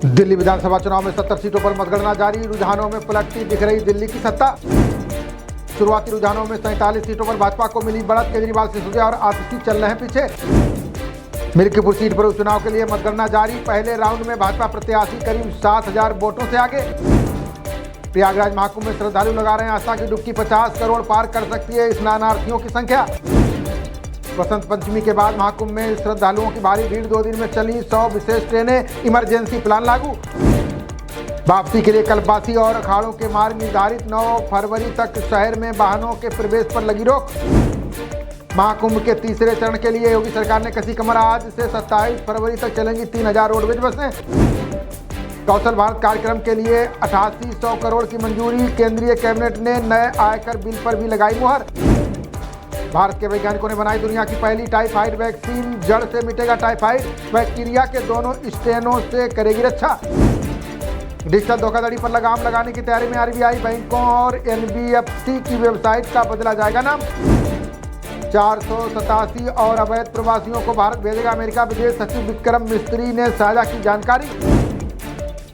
दिल्ली विधानसभा चुनाव में 70 सीटों पर मतगणना जारी। रुझानों में पलटती दिख रही दिल्ली की सत्ता। शुरुआती रुझानों में 47 सीटों पर भाजपा को मिली बढ़त। केजरीवाल, सिसोदिया और आतिशी चल रहे हैं पीछे। मिर्कीपुर सीट पर उपचुनाव के लिए मतगणना जारी। पहले राउंड में भाजपा प्रत्याशी करीब 7,000 वोटों से आगे। प्रयागराज महाकुंभ में श्रद्धालु लगा रहे हैं आस्था की डुबकी। 50 करोड़ पार कर सकती है स्नानार्थियों की संख्या। बसंत पंचमी के बाद महाकुंभ में श्रद्धालुओं की भारी भीड़। 2 दिन में चली 100 विशेष ट्रेनें। इमरजेंसी प्लान लागू। वापसी के लिए कल्पवासी और अखाड़ों के मार्ग निर्धारित। 9 फरवरी तक शहर में वाहनों के प्रवेश पर लगी रोक। महाकुंभ के तीसरे चरण के लिए योगी सरकार ने कसी कमर। आज से 27 फरवरी तक चलेंगी 3000 रोडवेज बसें। कौशल भारत कार्यक्रम के लिए 8800 करोड़ की मंजूरी। केंद्रीय कैबिनेट ने नए आयकर बिल पर भी लगाई मुहर। भारत के वैज्ञानिकों ने बनाई दुनिया की पहली टाइफाइड वैक्सीन। जड़ से मिटेगा टाइफाइड। बैक्टीरिया के दोनों स्ट्रेनों से करेगी रक्षा। डिजिटल धोखाधड़ी पर लगाम लगाने की तैयारी में आरबीआई। बैंकों और एनबीएफसी की वेबसाइट का बदला जाएगा नाम। 487 और अवैध प्रवासियों को भारत भेजेगा अमेरिका। विदेश सचिव विक्रम मिस्त्री ने साझा की जानकारी।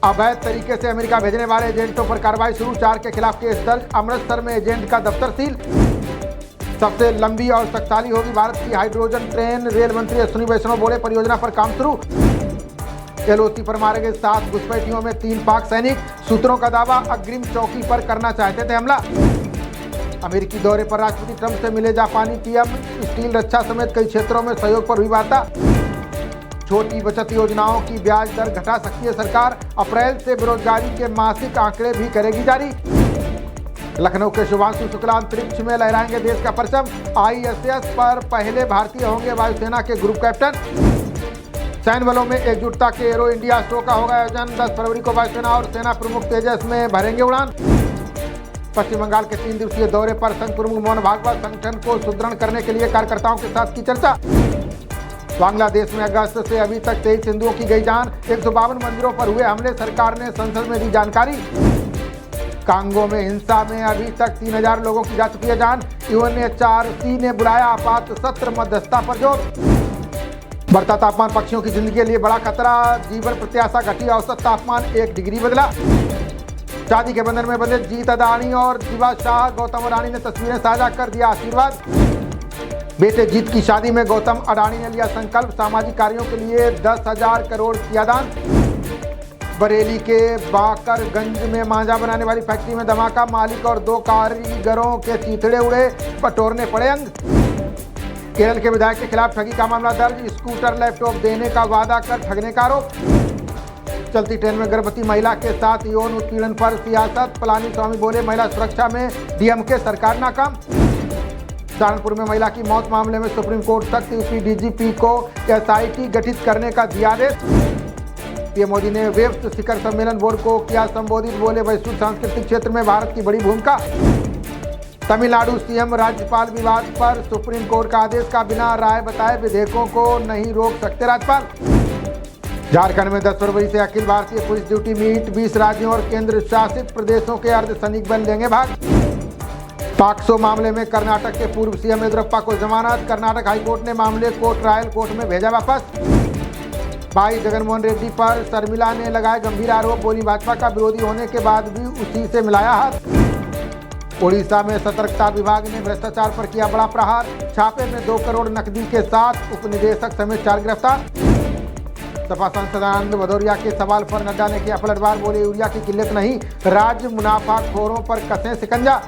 अवैध तरीके से अमेरिका भेजने वाले एजेंटों पर कार्रवाई शुरू। 4 के खिलाफ केस दर्ज। अमृतसर में एजेंट का दफ्तर सील। सबसे लंबी और शक्तिशाली होगी भारत की हाइड्रोजन ट्रेन। रेल मंत्री अश्विनी वैष्णव बोले परियोजना पर काम शुरू। एलओसी पर मारे गए 7 घुसपैठियों में 3 पाक सैनिक। सूत्रों का दावा अग्रिम चौकी पर करना चाहते थे हमला। अमेरिकी दौरे पर राष्ट्रपति ट्रंप से मिले जापानी पीएम। स्टील, रक्षा समेत कई क्षेत्रों में सहयोग पर हुई वार्ता। छोटी बचत योजनाओं की ब्याज दर घटा सकती है सरकार। अप्रैल से बेरोजगारी के मासिक आंकड़े भी करेगी जारी। लखनऊ के शुभांशु शुक्ला अंतरिक्ष में लहराएंगे देश का परचम। आईएसएस पर पहले भारतीय होंगे वायुसेना के ग्रुप कैप्टन। सैन्य बलों में एकजुटता के एरो इंडिया शो का होगा आयोजन। 10 फरवरी को वायुसेना और सेना प्रमुख तेजस में भरेंगे उड़ान। पश्चिम बंगाल के 3 दिवसीय दौरे पर संघ प्रमुख मोहन भागवत संगठन को सुदृढ़ करने के लिए कार्यकर्ताओं के साथ की चर्चा। बांग्लादेश में अगस्त से अभी तक 23 हिंदुओं की गई जान। 152 मंदिरों पर हुए हमले। सरकार ने संसद में दी जानकारी। कांगो में हिंसा में अभी तक 3000 लोगों की जा चुकी है जान। यूएनएचआरसी ने बुलाया आपात सत्र। मध्यस्थता पर जोर। बढ़ता तापमान पक्षियों की जिंदगी के लिए बड़ा खतरा। जीवन प्रत्याशा घटी। औसत तापमान 1 डिग्री बदला। शादी के बंधन में बंधे जीत अदानी और दिवा शाह। गौतम अडानी ने तस्वीरें साझा कर दिया आशीर्वाद। बेटे जीत की शादी में गौतम अडानी ने लिया संकल्प। सामाजिक कार्यों के लिए 10,000 करोड़ किया दान। बरेली के बाकरगंज में मांझा बनाने वाली फैक्ट्री में धमाका। मालिक और 2 कारीगरों के चीथड़े उड़े। बटोरने पड़े अंग। केरल के विधायक के खिलाफ ठगी का मामला दर्ज। स्कूटर, लैपटॉप देने का वादा कर ठगने का आरोप। चलती ट्रेन में गर्भवती महिला के साथ यौन उत्पीड़न पर सियासत। पलानीस्वामी बोले महिला सुरक्षा में डीएमके सरकार नाकाम। सहारनपुर में महिला की मौत मामले में सुप्रीम कोर्ट सख्त। यूपी डीजीपी को एसआईटी गठित करने का दिया आदेश। पीएम मोदी ने वेव्स शिखर सम्मेलन बोर्ड को किया संबोधित। बोले वैश्विक सांस्कृतिक क्षेत्र में भारत की बड़ी भूमिका। तमिलनाडु सीएम राज्यपाल विवाद पर सुप्रीम कोर्ट का आदेश। का बिना राय बताए विधेयकों को नहीं रोक सकते राज्यपाल। झारखंड में 10 फरवरी से Akhil Bharatiya police duty meet. 20 राज्यों और केंद्र शासित प्रदेशों के अर्धसैनिक बल लेंगे भाग। पाक्सो मामले में कर्नाटक के पूर्व सीएम येदियुरप्पा को जमानत। कर्नाटक हाईकोर्ट ने मामले को ट्रायल कोर्ट में भेजा वापस। भाई जगनमोहन रेड्डी पर शर्मिला ने लगाए गंभीर आरोप। बोली भाजपा का विरोधी होने के बाद भी उसी से मिलाया हाथ। उड़ीसा में सतर्कता विभाग ने भ्रष्टाचार पर किया बड़ा प्रहार। छापे में 2 करोड़ नकदी के साथ उपनिदेशक समेत 4 गिरफ्तार। सपा सांसद आनंद भदौरिया के सवाल पर नड्डा ने किया पलटवार। बोले यूरिया की किल्लत नहीं, राज्य मुनाफाखोरों पर कसें शिकंजा।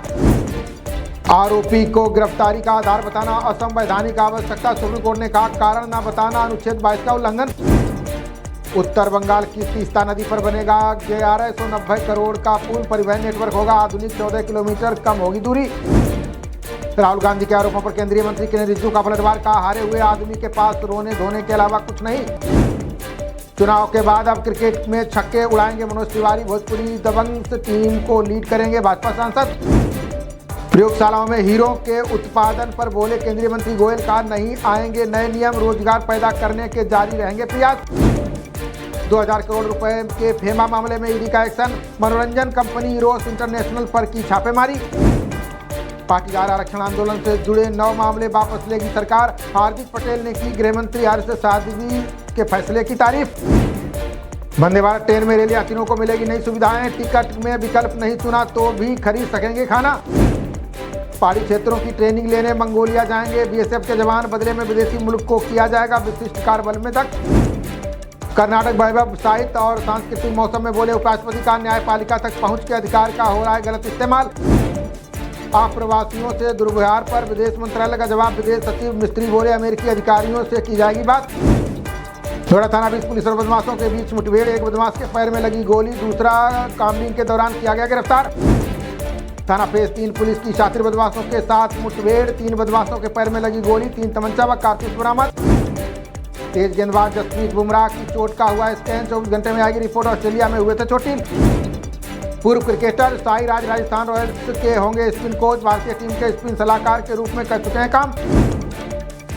आरोपी को गिरफ्तारी का आधार बताना असंवैधानिक आवश्यकता। सुप्रीम कोर्ट ने कहा कारण न बताना अनुच्छेद 22 का उल्लंघन। उत्तर बंगाल की तीस्ता नदी पर बनेगा 1190 करोड़ का पुल। परिवहन नेटवर्क होगा आधुनिक। 14 किलोमीटर कम होगी दूरी। राहुल गांधी के आरोपों पर केंद्रीय मंत्री किरेन रिजिजू का पलटवार। कहा हारे हुए आदमी के पास रोने धोने के अलावा कुछ नहीं। चुनाव के बाद अब क्रिकेट में छक्के उड़ाएंगे मनोज तिवारी। भोजपुरी दबंग टीम को लीड करेंगे भाजपा सांसद। प्रयोगशालाओं में हीरों के उत्पादन पर बोले केंद्रीय मंत्री गोयल। का नहीं आएंगे नए नियम। रोजगार पैदा करने के जारी रहेंगे प्रयास। 2000 करोड़ रुपए के फेमा मामले में ईडी का एक्शन। मनोरंजन कंपनी इरोस इंटरनेशनल पर की छापेमारी। पाटीदार आरक्षण आंदोलन से जुड़े 9 मामले वापस लेगी सरकार। हार्दिक पटेल ने की गृह मंत्री हर्ष साध्वी के फैसले की तारीफ। वंदे भारत ट्रेन में रेल यात्रियों को मिलेगी नई सुविधाएं। टिकट में विकल्प नहीं चुना तो भी खरीद सकेंगे खाना। पहाड़ी क्षेत्रों की ट्रेनिंग लेने मंगोलिया जाएंगे बीएसएफ के जवान। बदले में विदेशी मुल्क को किया जाएगा विशिष्ट कार्यबल में दक्ष। कर्नाटक वैभव साहित्य और सांस्कृतिक मौसम में बोले उपराष्ट्रपति का न्यायपालिका तक पहुंच के अधिकार का हो रहा है गलत इस्तेमाल। अप्रवासियों से दुर्व्यवहार पर विदेश मंत्रालय का जवाब। विदेश सचिव मिस्त्री बोले अमेरिकी अधिकारियों से की जाएगी बात। नोएडा थाना 20 पुलिस और बदमाशों के बीच मुठभेड़। एक बदमाश के पैर में लगी गोली, दूसरा कामबिंग के दौरान किया गया गिरफ्तार। थाना फेज 3 पुलिस की शातिर बदमाशों के साथ मुठभेड़। 3 बदमाशों के पैर में लगी गोली, 3 तमंचा व कारतूस बरामद। तेज गेंदबाज जसप्रीत बुमराह की चोट का हुआ स्कैन। 24 घंटे में आएगी रिपोर्ट। ऑस्ट्रेलिया में हुए थे चोटिल। पूर्व क्रिकेटर साई राज राजस्थान रॉयल्स के होंगे स्पिन कोच। भारतीय टीम के स्पिन सलाहकार के रूप में कर चुके हैं काम।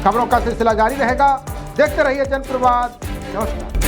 खबरों का सिलसिला जारी रहेगा, देखते रहिए जनप्रवाद। नमस्कार।